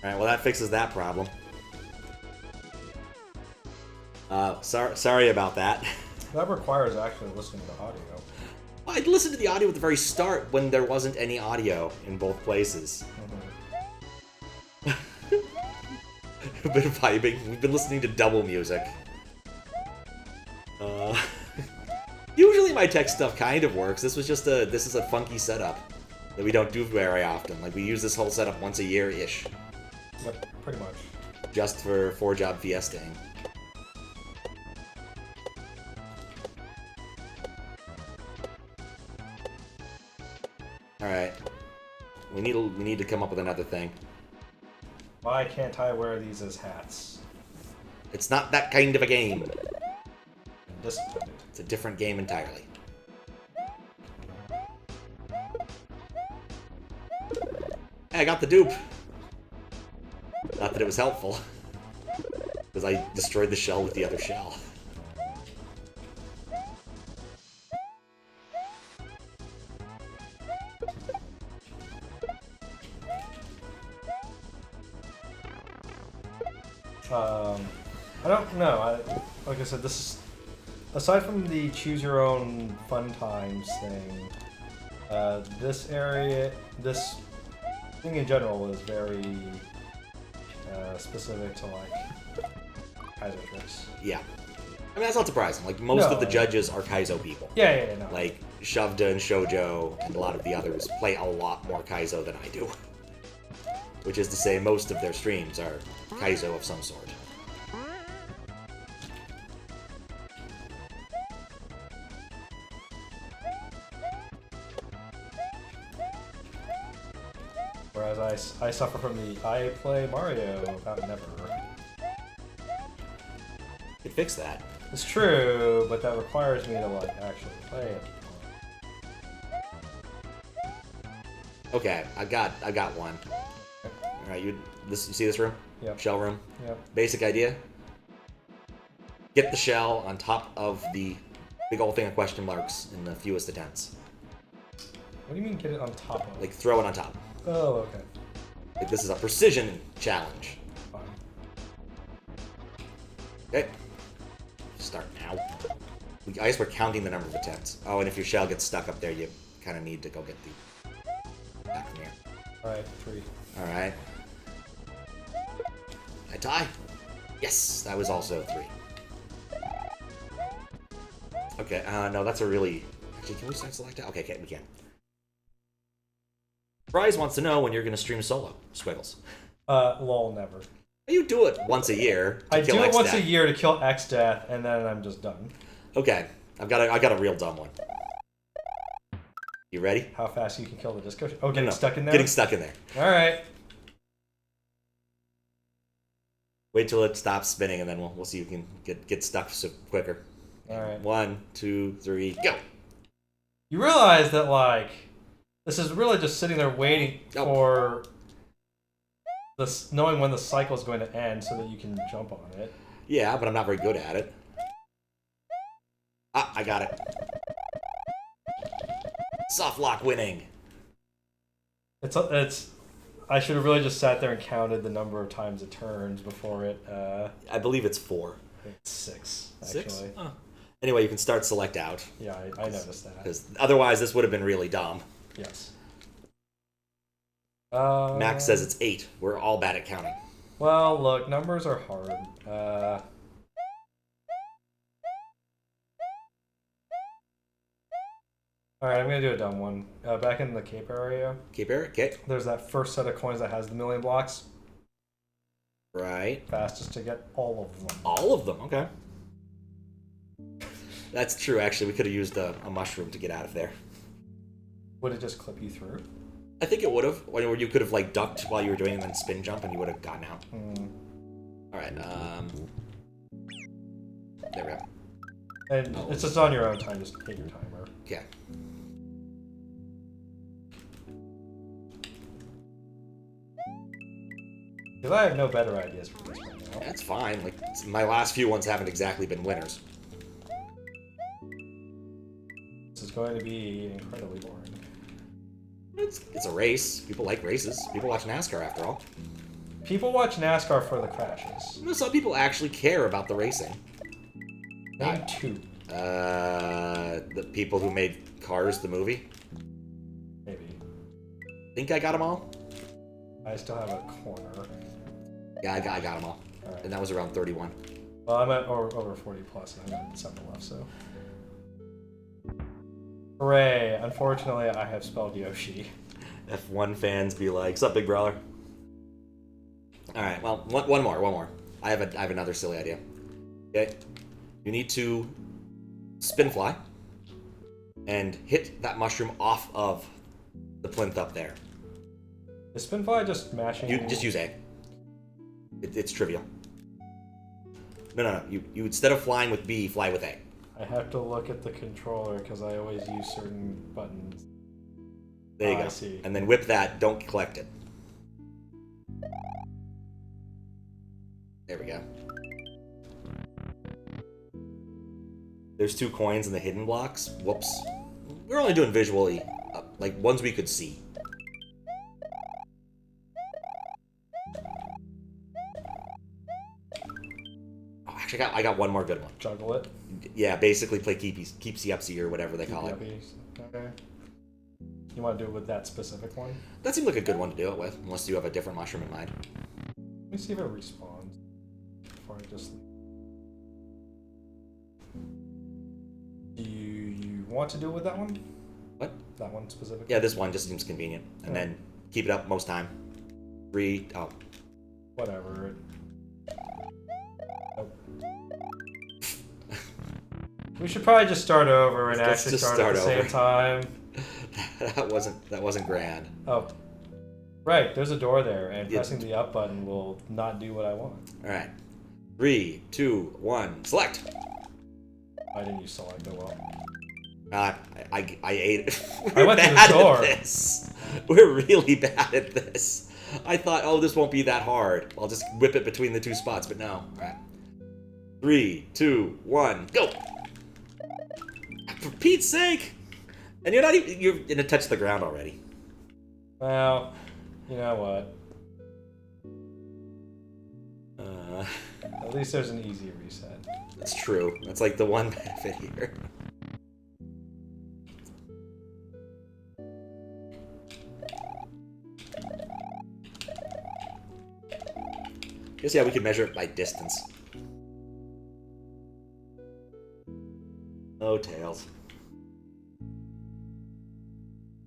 right. Well, that fixes that problem. Sorry about that. That requires actually listening to audio. I listened to the audio at the very start when there wasn't any audio in both places. We've been vibing. We've been listening to double music. Usually my tech stuff kind of works. This is a funky setup that we don't do very often. Like, we use this whole setup once a year-ish. Yep, pretty much. Just for 4-job fiestaing. Alright. We need to come up with another thing. Why can't I wear these as hats? It's not that kind of a game. I'm disappointed. It's a different game entirely. Hey, I got the dupe. Not that it was helpful. Because I destroyed the shell with the other shell. I don't know. Like I said, this is, aside from the choose your own fun times thing, this thing in general is very specific to like Kaizo tricks. Yeah. I mean, that's not surprising. Like, most of the judges are Kaizo people. Yeah, no. Like, Shovda and Shoujo and a lot of the others play a lot more Kaizo than I do. Which is to say, most of their streams are Kaizo of some sort. Whereas I suffer from I play Mario about never. Could fix that. It's true, but that requires me to like actually play it. Okay, I got one. All right, you see this room? Yep. Shell room. Yep. Basic idea: get the shell on top of the big old thing of question marks in the fewest attempts. What do you mean get it on top of? Like, throw it on top. Oh, okay. Like, this is a precision challenge. Fine. Okay. Start now. I guess we're counting the number of attempts. Oh, and if your shell gets stuck up there, you kind of need to go get the back from here. Alright, 3. Alright. I tie. Yes, that was also 3. Okay, no, that's a really... Actually, can we start select? Okay, we can. Bryce wants to know when you're going to stream solo, Squiggles. Lol, never. You do it once a year to I kill do it X once Death. a year to kill X Death, and then I'm just done. Okay, I got a real dumb one. You ready? How fast you can kill the disco? Oh, getting No, stuck in there? Getting stuck in there. Alright. Wait till it stops spinning, and then we'll see if you can get stuck quicker. Alright. 1, 2, 3, go! You realize that, like, this is really just sitting there waiting for this, knowing when the cycle is going to end so that you can jump on it. Yeah, but I'm not very good at it. Ah, I got it. Soft lock winning. It's. I should have really just sat there and counted the number of times it turns before it. I believe it's 4. It's 6, actually. 6? Oh. Anyway, you can start select out. Yeah, I noticed that. Because otherwise, this would have been really dumb. Yes. Max says it's 8. We're all bad at counting. Well, look, numbers are hard. Alright, I'm gonna do a dumb one. Back in the Cape area. Cape area? Okay. There's that first set of coins that has the million blocks. Right. Fastest to get all of them. All of them, okay. That's true, actually. We could have used a mushroom to get out of there. Would it just clip you through? I think it would have. Or you could have like ducked while you were doing it and then spin jump and you would have gotten out. Alright, there we go. And it's just on your own time, just hit your timer. Yeah. Because I have no better ideas for this right now. That's fine. Like, my last few ones haven't exactly been winners. This is going to be incredibly boring. It's a race. People like races. People watch NASCAR after all. People watch NASCAR for the crashes. No, some people actually care about the racing. Name two. The people who made Cars the movie. Maybe. Think I got them all? I still have a corner. Yeah, I got them all. Right. And that was around 31. Well, I'm at over 40 plus, and I've got 7 left, so. Hooray! Unfortunately, I have spelled Yoshi. F1 fans be like, "Sup, big brother?" Alright, well, one more. I have another silly idea. Okay? You need to spin fly and hit that mushroom off of the plinth up there. Is Spinfly just mashing? You just use A. It's trivial. No. You instead of flying with B, fly with A. I have to look at the controller because I always use certain buttons. There you go. I see. And then whip that. Don't collect it. There we go. There's 2 coins in the hidden blocks. Whoops. We're only doing visually, like ones we could see. Oh, actually, I got one more good one. Juggle it. Yeah, basically play keepsy-upsy or whatever they call it. Okay. You want to do it with that specific one? That seemed like a good one to do it with, unless you have a different mushroom in mind. Let me see if it respawns before I just. Do you want to do it with that one? What? That one specifically? Yeah, this one just seems convenient. And then keep it up most time. 3, oh. Whatever. Nope. We should probably just start over and Let's actually just start at the over. same time. that wasn't grand. Oh. Right, there's a door there, and Yeah. pressing the up button will not do what I want. Alright. 3, 2, 1, select! Why didn't you select? Oh well. I ate it. I went to the door. At this. We're really bad at this. I thought, oh, this won't be that hard. I'll just whip it between the 2 spots, but no. Alright. 3, 2, 1, go! For Pete's sake! And you're gonna touch the ground already. Well, you know what? At least there's an easy reset. That's true. That's like the one benefit here. Guess yeah, we could measure it by distance. Oh, Tails.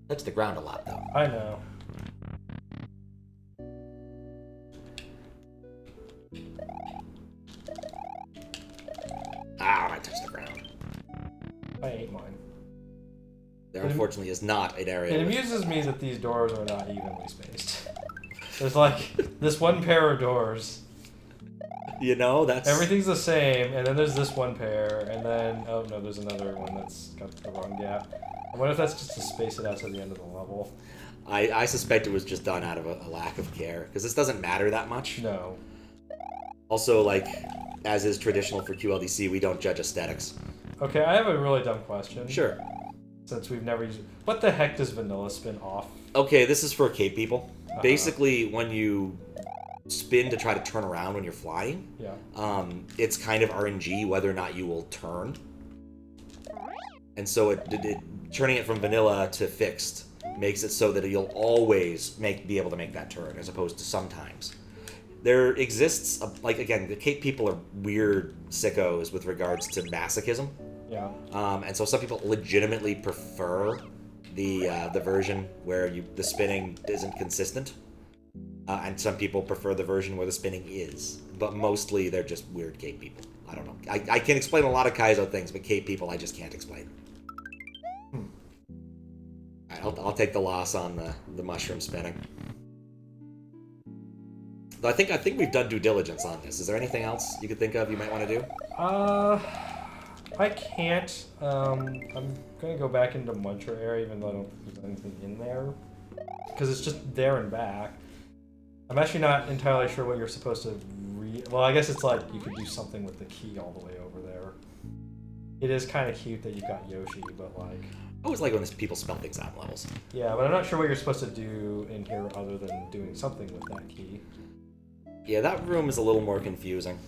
Touch the ground a lot, though. I know. Ah, I touched the ground. I ate mine. There unfortunately is not an area. It amuses me that these doors are not evenly spaced. There's like this one pair of doors. You know, that's... Everything's the same, and then there's this one pair, and then... Oh, no, there's another one that's got the wrong gap. I wonder if that's just to space it out to the end of the level. I suspect it was just done out of a lack of care, because this doesn't matter that much. No. Also, like, as is traditional for QLDC, we don't judge aesthetics. Okay, I have a really dumb question. Sure. Since we've never used... What the heck does vanilla spin off? Okay, this is for cape people. Basically, when you spin to try to turn around when you're flying, it's kind of RNG whether or not you will turn. And so turning it from vanilla to fixed makes it so that you'll always be able to make that turn, as opposed to sometimes. There exists, again, the cape people are weird sickos with regards to masochism. Yeah. And so some people legitimately prefer the version where the spinning isn't consistent. And some people prefer the version where the spinning is. But mostly they're just weird cape people. I don't know. I can explain a lot of Kaizo things, but cape people I just can't explain. Alright, I'll take the loss on the mushroom spinning. I think we've done due diligence on this. Is there anything else you could think of you might want to do? I can't. I'm gonna go back into Muncher area, even though I don't think there's anything in there, because it's just there and back. I'm actually not entirely sure what you're supposed to well, I guess it's like you could do something with the key all the way over there. It is kind of cute that you've got Yoshi, but like... I always like when people spell things out in levels. Yeah, but I'm not sure what you're supposed to do in here other than doing something with that key. Yeah, that room is a little more confusing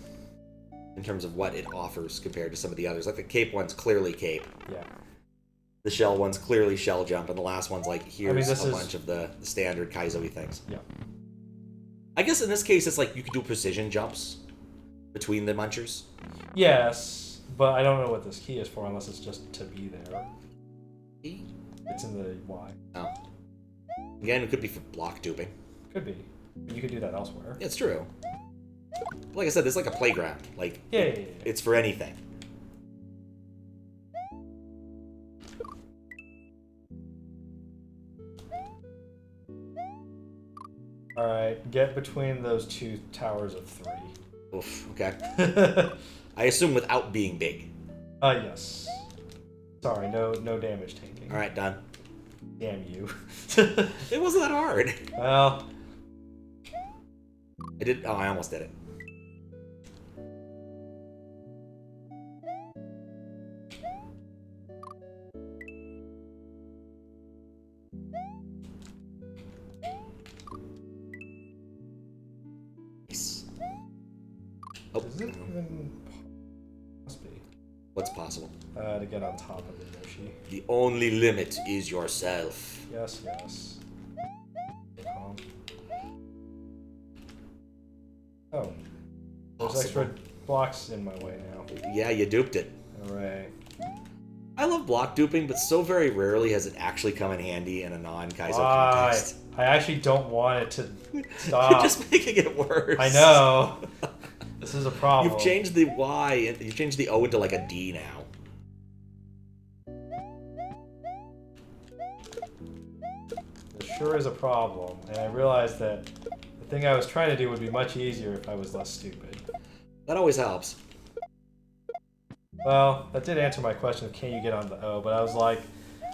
in terms of what it offers compared to some of the others. Like the cape one's clearly cape. Yeah. The shell one's clearly shell jump, and the last one's like, here's a is... bunch of the standard Kaizo-y things. Yeah. I guess in this case, it's like you could do precision jumps between the munchers. Yes, but I don't know what this key is for unless it's just to be there. E? It's in the Y. Oh. Again, it could be for block duping. Could be. But you could do that elsewhere. Yeah, it's true. Like I said, there's like a playground. Like, yeah. It's for anything. Alright, get between those two towers of 3. Oof, okay. I assume without being big. Yes. Sorry, no damage taking. Alright, done. Damn you. It wasn't that hard. Well... I almost did it. Oh. Is it even... Must be. What's possible? To get on top of the Yoshi. The only limit is yourself. Yes. Oh. There's extra blocks in my way now. Yeah, you duped it. Alright. I love block duping, but so very rarely has it actually come in handy in a non-Kaizo context. I actually don't want it to stop. You're just making it worse. I know. This is a problem. You've changed the Y, you've changed the O into like a D now. There sure is a problem, and I realized that the thing I was trying to do would be much easier if I was less stupid. That always helps. Well, that did answer my question of can you get on the O, but I was like,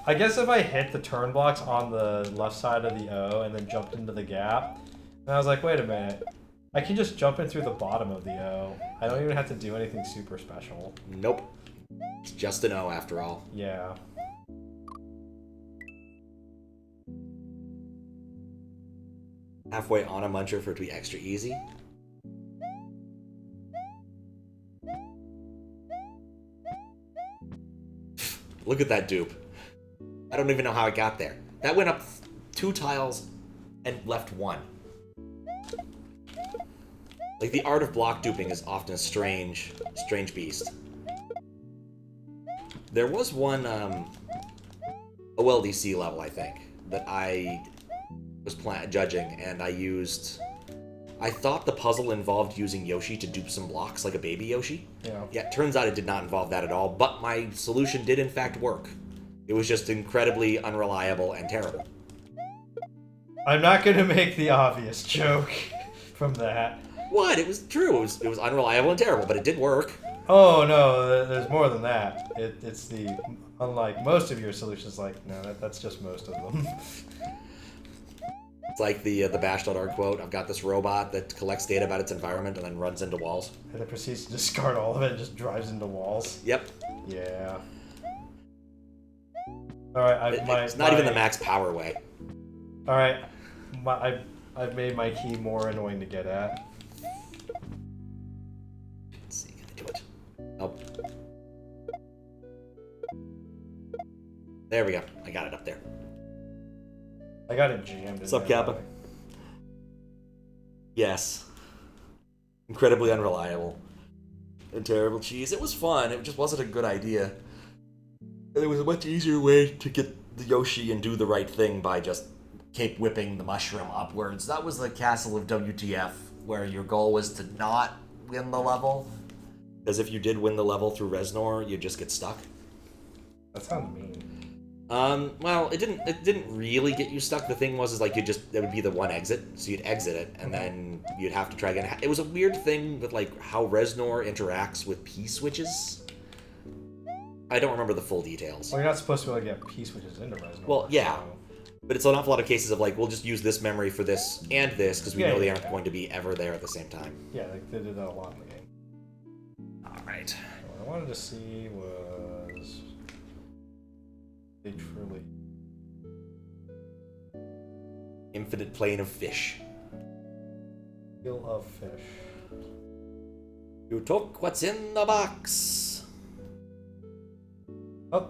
I guess if I hit the turn blocks on the left side of the O and then jumped into the gap, and I was like, wait a minute, I can just jump in through the bottom of the O. I don't even have to do anything super special. Nope. It's just an O after all. Yeah. Halfway on a muncher for it to be extra easy. Look at that dupe. I don't even know how it got there. That went up 2 tiles and left 1. Like, the art of block duping is often a strange beast. There was one QLDC level, I think, that I was judging, and I thought the puzzle involved using Yoshi to dupe some blocks, like a baby Yoshi. Yeah. Yeah, it turns out it did not involve that at all, but my solution did in fact work. It was just incredibly unreliable and terrible. I'm not going to make the obvious joke from that. What? It was true. It was unreliable and terrible, but it did work. Oh no, there's more than that. It's the, unlike most of your solutions, like, no, that's just most of them. It's like the Bash.org quote, I've got this robot that collects data about its environment and then runs into walls. And then proceeds to discard all of it and just drives into walls. Yep. Yeah. Alright, it's not even the max power way. Alright, I've made my key more annoying to get at. Let's see, can I do it? Oh. There we go. I got it up there. I got it jammed. What's up, Kappa? Yes. Incredibly unreliable. And terrible cheese. It was fun. It just wasn't a good idea. There was a much easier way to get the Yoshi and do the right thing by just cape whipping the mushroom upwards. That was the Castle of WTF, where your goal was to not win the level. Because if you did win the level through Reznor, you'd just get stuck. That sounds mean. Well, it didn't really get you stuck. The thing was like there would be the one exit, so you'd exit it, and then you'd have to try again. It was a weird thing with like how Reznor interacts with P switches. I don't remember the full details. Well, you're not supposed to be able to get P switches into Reznor. Well, yeah. So. But it's an awful lot of cases of like, we'll just use this memory for this and this, because we know they aren't going to be ever there at the same time. Yeah, they did that a lot in the game. Alright. What I wanted to see was... They truly... Infinite plane of fish. Wheel of fish. You took what's in the box. Oh,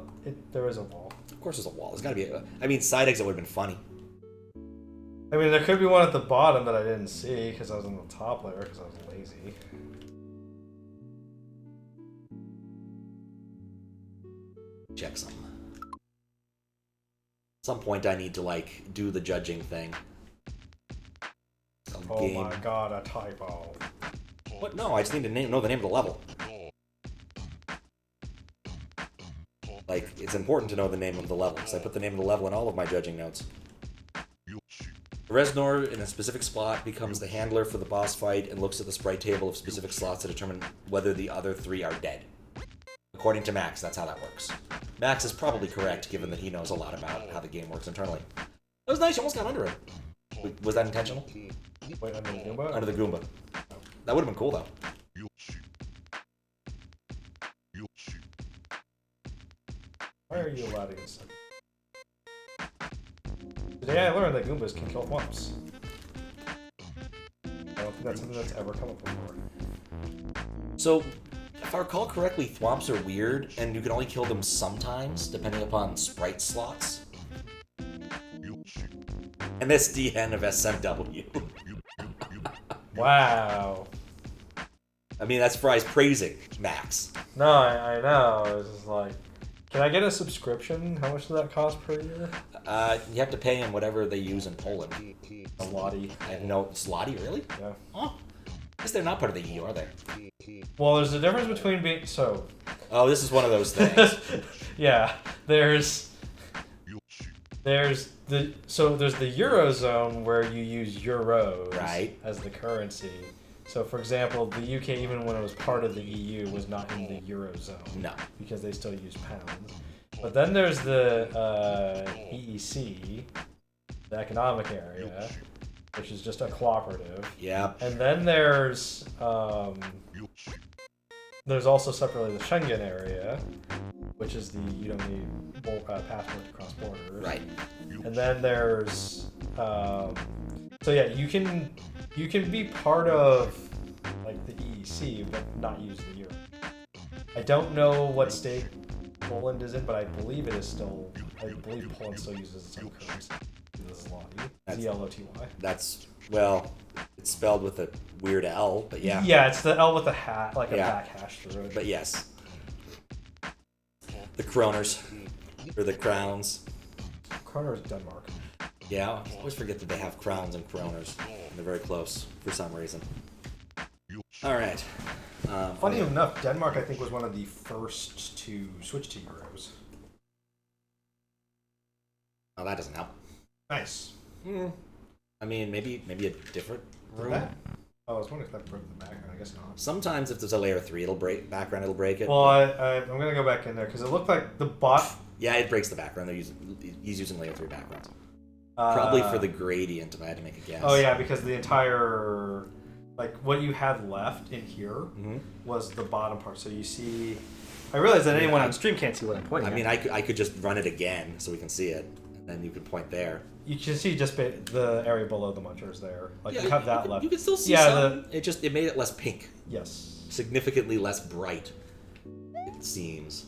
there is a wall. Of course there's a wall. There's gotta be I mean, side exit would have been funny. I mean, there could be one at the bottom that I didn't see because I was on the top layer because I was lazy. Check some. At some point I need to, like, do the judging thing. Oh my god, a typo. What? No, I just need to know the name of the level. Like, it's important to know the name of the level, because I put the name of the level in all of my judging notes. Reznor, in a specific spot, becomes the handler for the boss fight and looks at the sprite table of specific slots to determine whether the other three are dead. According to Max, that's how that works. Max is probably correct, given that he knows a lot about how the game works internally. That was nice, you almost got under it. Was that intentional? Wait, under the Goomba? Under the Goomba. That would have been cool, though. Why are you allowed to get stuck? Today I learned that Goombas can kill Thwomps. I don't think that's something that's ever come up before. So, if I recall correctly, Thwomps are weird, and you can only kill them sometimes, depending upon sprite slots. MSDN of SMW. Wow. I mean, that's Fry's praising Max. No, I know. It's just like, can I get a subscription? How much does that cost per year? You have to pay him whatever they use in Poland. A lottie. I have no... Slotty, really? Yeah. Oh. I guess they're not part of the EU, are they? Well, there's a difference between being... So... Oh, this is one of those things. Yeah. There's the Eurozone where you use euros as the currency. So, for example, the UK, even when it was part of the EU, was not in the Eurozone. No. Because they still use pounds. But then there's the EEC, the economic area, which is just a cooperative. Yeah. And then there's also separately the Schengen area, which is the you don't need passport to cross borders. Right. And then there's so yeah, you can be part of like the EEC but not use the euro. I don't know what state Poland is in, but I believe it is still. I believe Poland still uses its own currency. The zloty. Z-L-O-T-Y. That's, well, it's spelled with a weird L, but yeah. Yeah, it's the L with a hat, like a back hash through it. But yes. The kroners. Or the crowns. Kroner is Denmark. Yeah, I always forget that they have crowns and kroners. And they're very close for some reason. Alright. Funny enough, Denmark I think was one of the first to switch to euros. Oh, that doesn't help. Nice. I mean, maybe a different room. Oh, I was wondering if that broke the background. I guess not. Sometimes if there's a layer 3, it'll break it. Well, I'm gonna go back in there because it looked like the bot. Yeah, it breaks the background. He's using layer 3 backgrounds. Probably for the gradient, if I had to make a guess. Oh yeah, because the entire, like what you had left in here was the bottom part. So you see, I realize that anyone on stream can't see what I'm pointing at. I mean, I could just run it again so we can see it, and then you can point there. You can see just the area below the munchers there. Like you have that left. You can still see some. It made it less pink. Yes. Significantly less bright, it seems.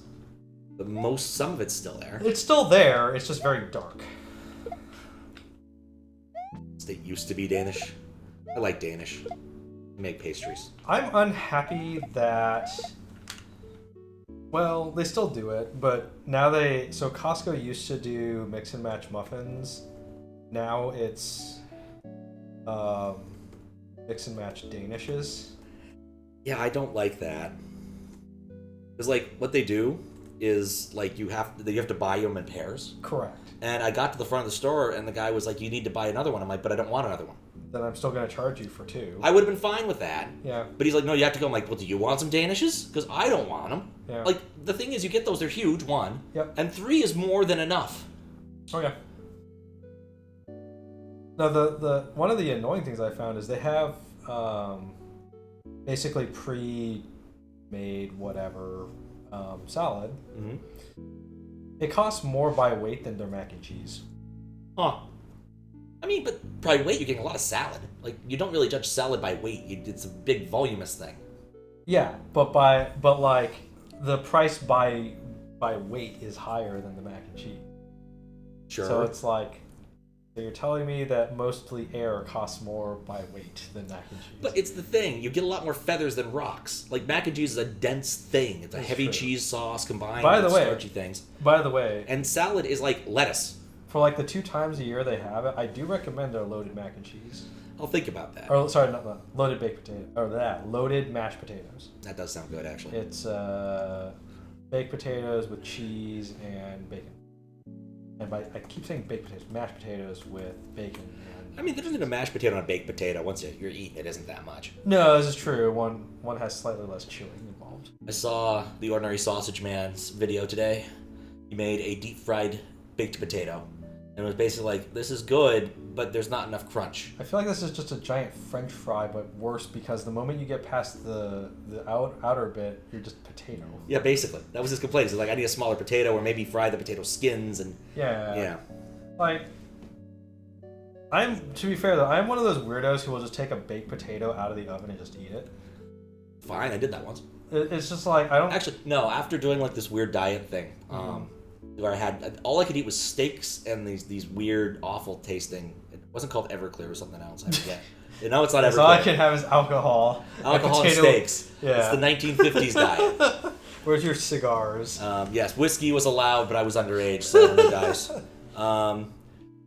But some of it's still there. It's still there, it's just very dark. State used to be Danish. I like Danish. They make pastries. I'm unhappy that... Well, they still do it, but now So Costco used to do mix and match muffins. Now it's mix and match Danishes. Yeah, I don't like that. Because, like, what they do is like you have to buy them in pairs. Correct. And I got to the front of the store, and the guy was like, "You need to buy another one." I'm like, "But I don't want another one." Then I'm still going to charge you for 2. I would have been fine with that. Yeah. But he's like, "No, you have to go." I'm like, "Well, do you want some Danishes? Because I don't want them." Yeah. Like, the thing is, you get those, they're huge, 1. Yep. And 3 is more than enough. Oh, yeah. Now, the one of the annoying things I found is they have basically pre-made whatever salad. Mm-hmm. It costs more by weight than their mac and cheese. Huh. I mean, but by weight, you're getting a lot of salad. Like, you don't really judge salad by weight. It's a big voluminous thing. Yeah, but like the price by weight is higher than the mac and cheese. Sure. So it's like, so you're telling me that mostly air costs more by weight than mac and cheese. But it's the thing. You get a lot more feathers than rocks. Like, mac and cheese is a dense thing. It's a heavy cheese sauce combined with starchy things. By the way. And salad is like lettuce. For like the 2 times a year they have it, I do recommend their loaded mac and cheese. I'll think about that. Or sorry, not loaded baked potato. Or loaded mashed potatoes. That does sound good, actually. It's baked potatoes with cheese and bacon. And I keep saying baked potatoes, mashed potatoes with bacon. I mean, there isn't a mashed potato and a baked potato. Once you're eating it, isn't that much. No, this is true. One has slightly less chewing involved. I saw the Ordinary Sausage Man's video today. He made a deep-fried baked potato. And it was basically like, this is good, but there's not enough crunch. I feel like this is just a giant French fry, but worse because the moment you get past the outer bit, you're just potato. Yeah, basically. That was his complaint. He's like, I need a smaller potato, or maybe fry the potato skins, and... Yeah. Like, to be fair though, I'm one of those weirdos who will just take a baked potato out of the oven and just eat it. Fine, I did that once. It's just like, I don't... Actually, no, after doing like this weird diet thing, where I had all I could eat was steaks and these weird, awful tasting. It wasn't called Everclear or something else. I forget. No, it's not Everclear. All I can have is alcohol. Alcohol and steaks. Yeah. It's the 1950s diet. Where's your cigars? Yes, whiskey was allowed, but I was underage, so no dice.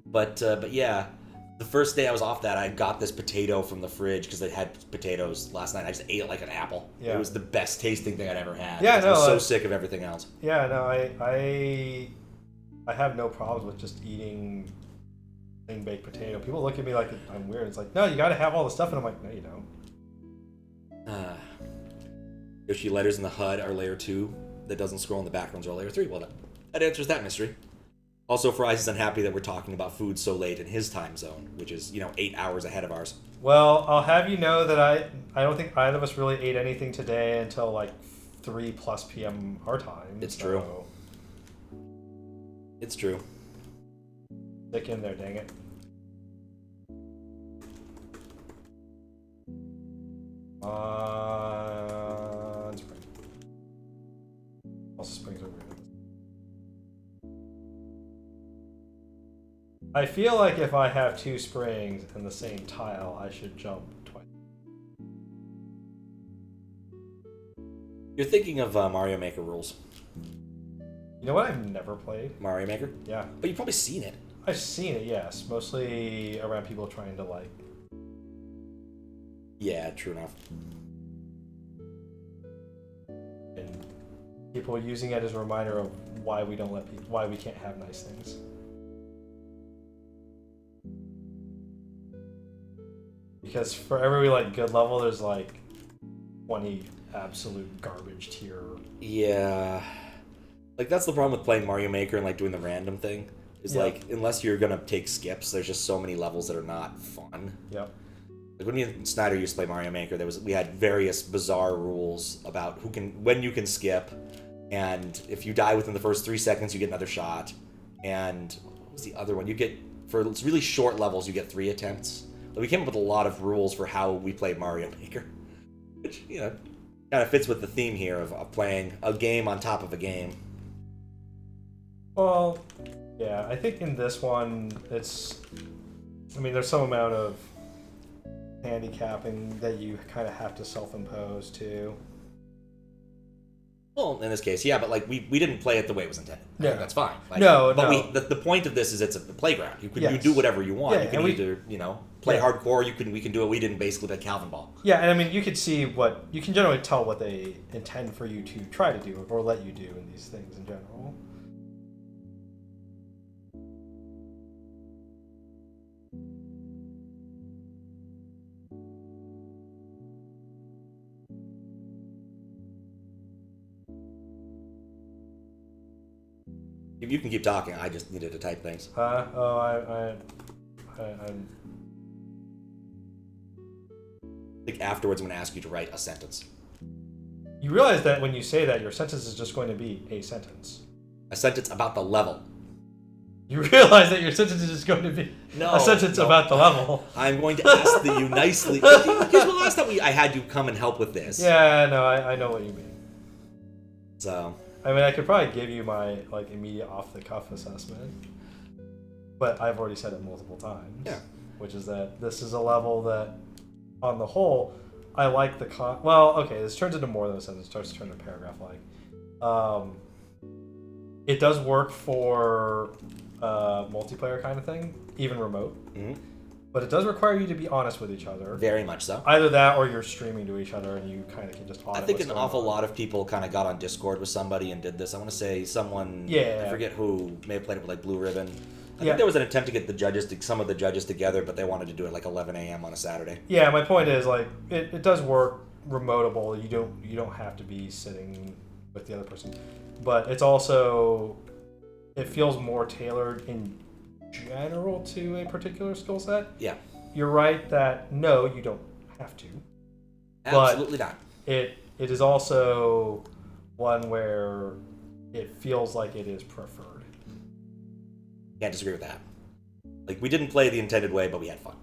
But yeah, the first day I was off that, I got this potato from the fridge because they had potatoes last night. I just ate it like an apple. Yeah. It was the best tasting thing I'd ever had. Yeah, I was so sick of everything else. Yeah, no, I have no problems with just eating plain baked potato. People look at me like I'm weird. It's like, no, you got to have all the stuff, and I'm like, no, you don't. Yoshi letters in the HUD are layer 2. That doesn't scroll in the backgrounds are layer 3. Well, that answers that mystery. Also, Fries is unhappy that we're talking about food so late in his time zone, which is, 8 hours ahead of ours. Well, I'll have you know that I don't think either of us really ate anything today until like 3+ p.m. our time. It's true. It's true. Stick in there, dang it. Spring. Also, springs are weird. I feel like if I have 2 springs in the same tile, I should jump twice. You're thinking of Mario Maker rules. You know what I've never played? Mario Maker? Yeah. But you've probably seen it. I've seen it, yes. Mostly around people trying to, like... Yeah, true enough. And people using it as a reminder of why we don't let people... why we can't have nice things. Because for every good level, there's 20 absolute garbage tier. Yeah, that's the problem with playing Mario Maker and doing the random thing. Is unless you're gonna take skips, there's just so many levels that are not fun. Yep. When me and Snyder used to play Mario Maker, we had various bizarre rules about when you can skip, and if you die within the first 3 seconds, you get another shot. And what was the other one? You get for really short levels, you get 3 attempts. We came up with a lot of rules for how we play Mario Maker, which, kind of fits with the theme here of playing a game on top of a game. Well, yeah, I think in this one, there's some amount of handicapping that you kind of have to self-impose, too. Well, in this case, yeah, but like we didn't play it the way it was intended. I Yeah. think that's fine. Like, No, but no. the point of this is it's a playground. You Yes. do whatever you want. Yeah, you can and we- either play Yeah. hardcore. We can do what we did and basically play Calvin Ball. Yeah, and I mean, you could see you can generally tell what they intend for you to try to do or let you do in these things in general. You can keep talking. I just needed to type things. I'm I think afterwards I'm going to ask you to write a sentence. You realize that when you say that, your sentence is just going to be a sentence. A sentence about the level. You realize that your sentence is just going to be a sentence about the level. I'm going to ask that you nicely. Because the last time I had you come and help with this. Yeah, no, I know what you mean. So. I mean, I could probably give you my immediate off-the-cuff assessment, but I've already said it multiple times. Yeah. Which is that this is a level that, on the whole, I like the well, okay, this turns into more than a sentence. It starts to turn into a paragraph-like. It does work for multiplayer kind of thing, even remote. Mm-hmm. But it does require you to be honest with each other. Very much so. Either that or you're streaming to each other and you kind of can just audit I think what's an going awful on. lot of people kind of got on Discord with somebody and did this. I want to say someone, Yeah. I forget who, may have played it with Blue Ribbon. I Yeah. think there was an attempt to get some of the judges together, but they wanted to do it 11 a.m. on a Saturday. Yeah, my point is it does work remotable. You don't have to be sitting with the other person, but it's also it feels more tailored in general to a particular skill set. Yeah. You're right that no, you don't have to. Absolutely not. It is also one where it feels like it is preferred. Can't disagree with that. We didn't play the intended way, but we had fun.